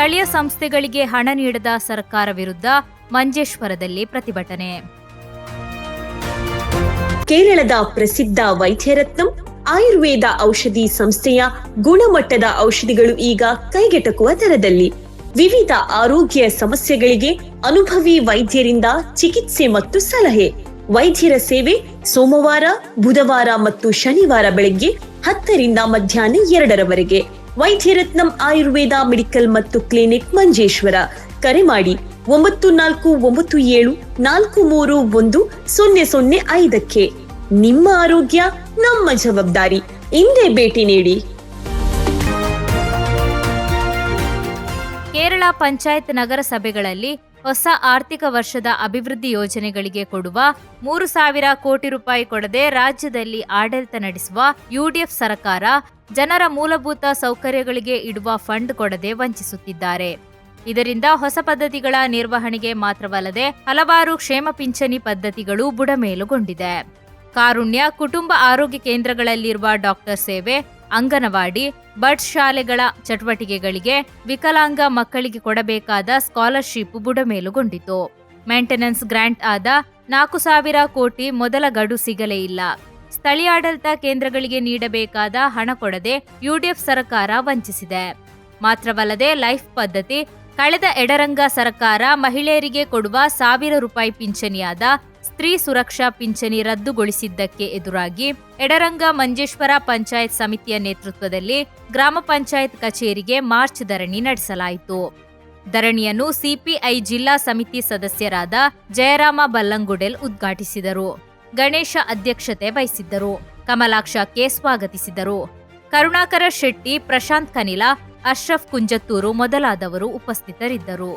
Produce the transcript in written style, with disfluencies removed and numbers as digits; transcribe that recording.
ಸ್ಥಳೀಯ ಸಂಸ್ಥೆಗಳಿಗೆ ಹಣ ನೀಡದ ಸರ್ಕಾರ ವಿರುದ್ಧ ಮಂಜೇಶ್ವರದಲ್ಲಿ ಪ್ರತಿಭಟನೆ. ಕೇರಳದ ಪ್ರಸಿದ್ಧ ವೈದ್ಯರತ್ನಂ ಆಯುರ್ವೇದ ಔಷಧಿ ಸಂಸ್ಥೆಯ ಗುಣಮಟ್ಟದ ಔಷಧಿಗಳು ಈಗ ಕೈಗೆಟಕುವ ದರದಲ್ಲಿ. ವಿವಿಧ ಆರೋಗ್ಯ ಸಮಸ್ಯೆಗಳಿಗೆ ಅನುಭವಿ ವೈದ್ಯರಿಂದ ಚಿಕಿತ್ಸೆ ಮತ್ತು ಸಲಹೆ. ವೈದ್ಯರ ಸೇವೆ ಸೋಮವಾರ, ಬುಧವಾರ ಮತ್ತು ಶನಿವಾರ ಬೆಳಗ್ಗೆ 10ರಿಂದ ಮಧ್ಯಾಹ್ನ 2ರವರೆಗೆ. ವೈದ್ಯರತ್ನಂ ಆಯುರ್ವೇದ ಮೆಡಿಕಲ್ ಮತ್ತು ಕ್ಲಿನಿಕ್ ಮಂಜೇಶ್ವರ. ಕರೆ ಮಾಡಿ 9497431005. ನಿಮ್ಮ ಆರೋಗ್ಯ ನಮ್ಮ ಜವಾಬ್ದಾರಿ. ಇಂದೇ ಭೇಟಿ ನೀಡಿ. ಕೇರಳ ಪಂಚಾಯತ್ ನಗರಸಭೆಗಳಲ್ಲಿ ಹೊಸ ಆರ್ಥಿಕ ವರ್ಷದ ಅಭಿವೃದ್ಧಿ ಯೋಜನೆಗಳಿಗೆ ಕೊಡುವ 3,000 ಕೋಟಿ ರೂಪಾಯಿ ಕೊಡದೆ ರಾಜ್ಯದಲ್ಲಿ ಆಡಳಿತ ನಡೆಸುವ ಯುಡಿಎಫ್ ಸರ್ಕಾರ ಜನರ ಮೂಲಭೂತ ಸೌಕರ್ಯಗಳಿಗೆ ಇಡುವ ಫಂಡ್ ಕೊಡದೆ ವಂಚಿಸುತ್ತಿದ್ದಾರೆ. ಇದರಿಂದ ಹೊಸ ಪದ್ಧತಿಗಳ ನಿರ್ವಹಣೆಗೆ ಮಾತ್ರವಲ್ಲದೆ ಹಲವಾರು ಕ್ಷೇಮ ಪಿಂಚಣಿ ಪದ್ಧತಿಗಳು ಬುಡಮೇಲುಗೊಂಡಿದೆ. ಕಾರುಣ್ಯ ಕುಟುಂಬ ಆರೋಗ್ಯ ಕೇಂದ್ರಗಳಲ್ಲಿರುವ ಡಾಕ್ಟರ್ ಸೇವೆ, ಅಂಗನವಾಡಿ, ಬಡ್ ಶಾಲೆಗಳ ಚಟುವಟಿಕೆಗಳಿಗೆ ವಿಕಲಾಂಗ ಮಕ್ಕಳಿಗೆ ಕೊಡಬೇಕಾದ ಸ್ಕಾಲರ್ಶಿಪ್ ಬುಡಮೇಲುಗೊಂಡಿತು. ಮೇಂಟೆನೆನ್ಸ್ ಗ್ರಾಂಟ್ ಆದ 4,000 ಕೋಟಿ ಮೊದಲ ಗಡು ಸಿಗಲೇ ಇಲ್ಲ. ಸ್ಥಳೀಯಾಡಳಿತ ಕೇಂದ್ರಗಳಿಗೆ ನೀಡಬೇಕಾದ ಹಣ ಕೊಡದೆ ಯುಡಿಎಫ್ ಸರ್ಕಾರ ವಂಚಿಸಿದೆ. ಮಾತ್ರವಲ್ಲದೆ ಲೈಫ್ ಪದ್ಧತಿ, ಕಳೆದ ಎಡರಂಗ ಸರ್ಕಾರ ಮಹಿಳೆಯರಿಗೆ ಕೊಡುವ 1,000 ರೂಪಾಯಿ ಪಿಂಚಣಿಯಾದ ಸ್ತ್ರೀ ಸುರಕ್ಷಾ ಪಿಂಚಣಿ ರದ್ದುಗೊಳಿಸಿದ್ದಕ್ಕೆ ಎದುರಾಗಿ ಎಡರಂಗ ಮಂಜೇಶ್ವರ ಪಂಚಾಯತ್ ಸಮಿತಿಯ ನೇತೃತ್ವದಲ್ಲಿ ಗ್ರಾಮ ಪಂಚಾಯತ್ ಕಚೇರಿಗೆ ಮಾರ್ಚ್ ಧರಣಿ ನಡೆಸಲಾಯಿತು. ಧರಣಿಯನ್ನು ಸಿಪಿಐ ಜಿಲ್ಲಾ ಸಮಿತಿ ಸದಸ್ಯರಾದ ಜಯರಾಮ ಬಲ್ಲಂಗುಡೆಲ್ ಉದ್ಘಾಟಿಸಿದರು. ಗಣೇಶ ಅಧ್ಯಕ್ಷತೆ ವಹಿಸಿದ್ದರು. ಕಮಲಾಕ್ಷ ಕೆ ಸ್ವಾಗತಿಸಿದರು. ಕರುಣಾಕರ ಶೆಟ್ಟಿ, ಪ್ರಶಾಂತ್ ಕನಿಲ, ಅಶ್ರಫ್ ಕುಂಜತ್ತೂರು ಮೊದಲಾದವರು ಉಪಸ್ಥಿತರಿದ್ದರು.